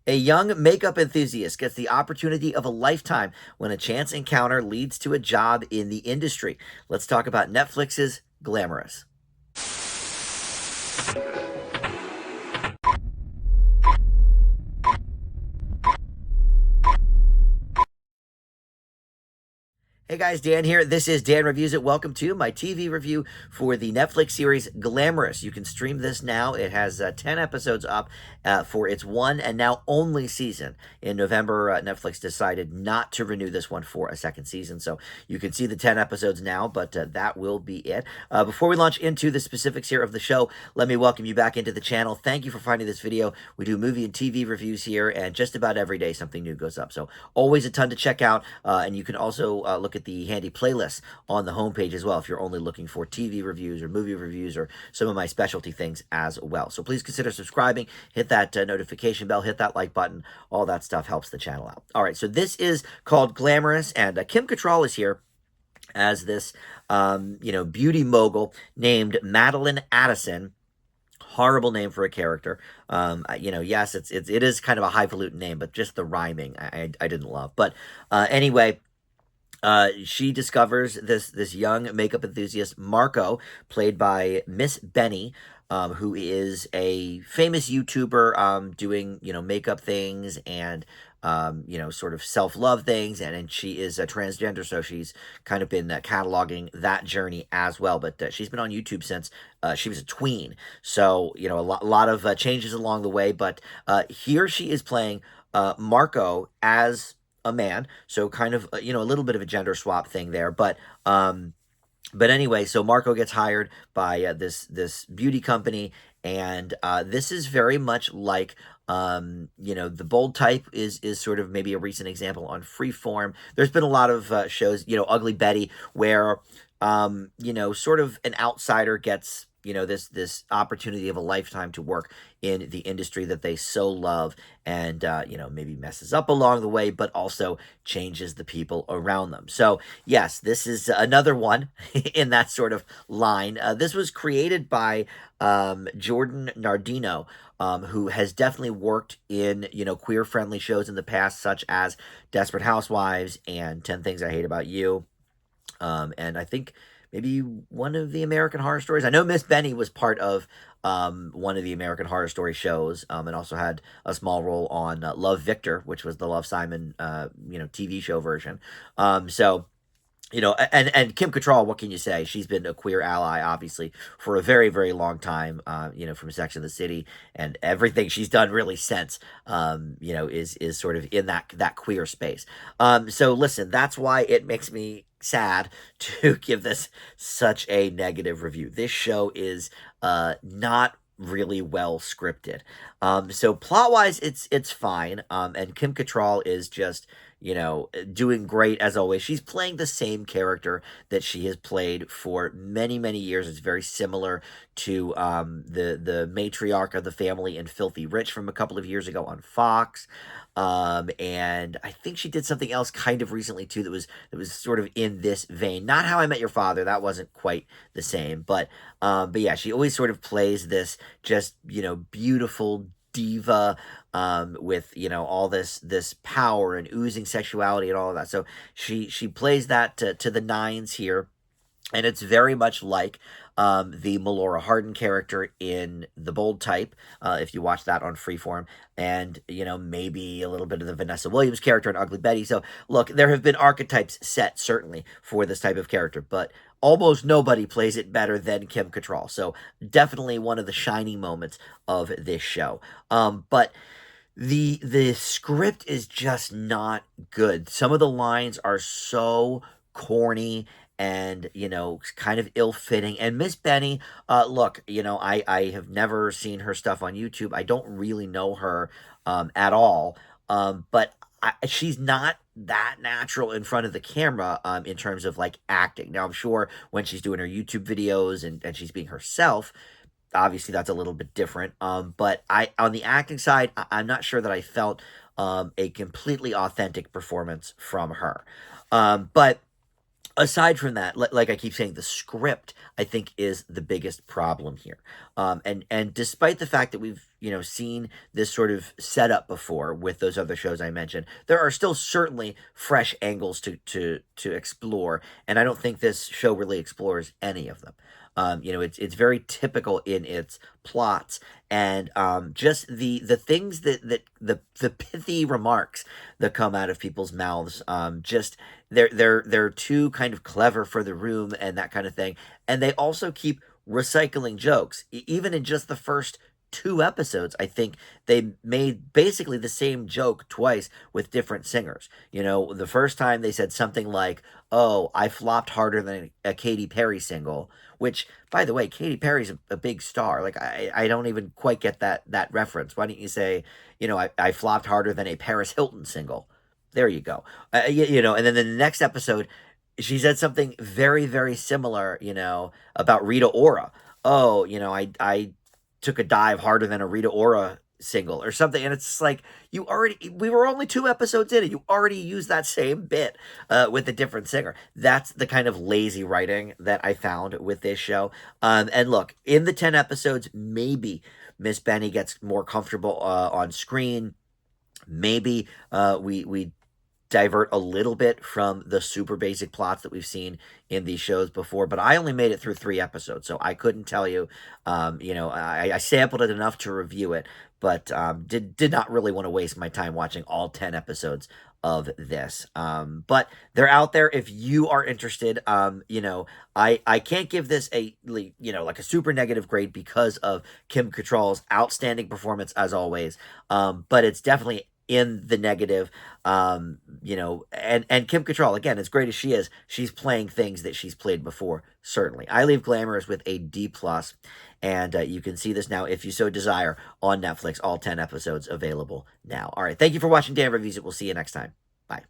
A young makeup enthusiast gets the opportunity of a lifetime when a chance encounter leads to a job in the industry. Let's talk about Netflix's Glamorous. Hey guys, Dan here. This is Dan Reviews It. Welcome to my TV review for the Netflix series Glamorous. You can stream this now. It has 10 episodes up for its one and now only season. In November, Netflix decided not to renew this one for a second season, so you can see the 10 episodes now, but that will be it. Before we launch into the specifics here of the show, let me welcome you back into the channel. Thank you for finding this video. We do movie and TV reviews here, and just about every day something new goes up, so always a ton to check out, and you can also look at the handy playlists on the homepage as well if you're only looking for TV reviews or movie reviews or some of my specialty things as well. So please consider subscribing, hit that notification bell, hit that like button. All that stuff helps the channel out. All right, so this is called Glamorous, and Kim Cattrall is here as this, beauty mogul named Madeline Addison. Horrible name for a character. Yes, it is kind of a highfalutin name, but just the rhyming I didn't love. But anyway, she discovers this young makeup enthusiast, Marco, played by Miss Benny, who is a famous YouTuber doing, makeup things and, sort of self-love things. And she is a transgender, so she's kind of been cataloging that journey as well. But she's been on YouTube since she was a tween. So, a lot of changes along the way. But here she is playing Marco as a man, so kind of a little bit of a gender swap thing there, but anyway, so Marco gets hired by this beauty company, and this is very much like the Bold Type is sort of maybe a recent example on Freeform. There's been a lot of shows, Ugly Betty, where sort of an outsider gets this opportunity of a lifetime to work in the industry that they so love, and maybe messes up along the way, but also changes the people around them. So yes, this is another one in that sort of line. This was created by Jordan Nardino, who has definitely worked in queer friendly shows in the past, such as Desperate Housewives and 10 Things I Hate About You, and I think maybe one of the American Horror Stories. I know Miss Benny was part of one of the American Horror Story shows, and also had a small role on Love Victor, which was the Love Simon, TV show version. So and Kim Cattrall, what can you say? She's been a queer ally, obviously, for a very, very long time, from Sex and the City, and everything she's done really since, is sort of in that queer space. So listen, that's why it makes me sad to give this such a negative review. This show is not really well scripted. So plot-wise, it's fine, and Kim Cattrall is just doing great as always. She's playing the same character that she has played for many, many years. It's very similar to the matriarch of the family in Filthy Rich from a couple of years ago on Fox. And I think she did something else kind of recently too that was sort of in this vein. Not How I Met Your Father, that wasn't quite the same, but yeah, she always sort of plays this just beautiful diva, with all this power and oozing sexuality and all of that. So she plays that to the nines here. And it's very much like the Melora Hardin character in The Bold Type, if you watch that on Freeform, and, maybe a little bit of the Vanessa Williams character in Ugly Betty. So, look, there have been archetypes set, certainly, for this type of character, but almost nobody plays it better than Kim Cattrall. So, definitely one of the shining moments of this show. But the script is just not good. Some of the lines are so corny and kind of ill-fitting. And Miss Benny, look, I have never seen her stuff on YouTube. I don't really know her at all, but she's not that natural in front of the camera, in terms of like acting. Now I'm sure when she's doing her YouTube videos and she's being herself, obviously that's a little bit different, but on the acting side, I'm not sure that I felt a completely authentic performance from her. But aside from that, like I keep saying, the script I think is the biggest problem here. And despite the fact that we've seen this sort of setup before with those other shows I mentioned, there are still certainly fresh angles to explore, and I don't think this show really explores any of them. It's very typical in its plots, and just the things the pithy remarks that come out of people's mouths, just they're too kind of clever for the room and that kind of thing. And they also keep recycling jokes. Even in just the first two episodes, I think they made basically the same joke twice with different singers. The first time they said something like, "Oh, I flopped harder than a Katy Perry single," which, by the way, Katy Perry's a big star. Like, I don't even quite get that reference. Why don't you say, I flopped harder than a Paris Hilton single? There you go. And then in the next episode, she said something very, very similar, about Rita Ora. Oh, I took a dive harder than a Rita Ora single or something. And it's just like, we were only two episodes in, and you already used that same bit with a different singer. That's the kind of lazy writing that I found with this show. And look, in the 10 episodes, maybe Miss Benny gets more comfortable on screen. Maybe we divert a little bit from the super basic plots that we've seen in these shows before, but I only made it through 3 episodes, so I couldn't tell you. I sampled it enough to review it, but did not really want to waste my time watching all 10 episodes of this. But they're out there if you are interested. I can't give this like a super negative grade because of Kim Cattrall's outstanding performance as always. But it's definitely in the negative. And Kim Cattrall, again, as great as she is, she's playing things that she's played before. Certainly, I leave Glamorous with a D+, and you can see this now if you so desire on Netflix. All 10 episodes available now. All right, thank you for watching Dan Reviews It. We'll see you next time. Bye.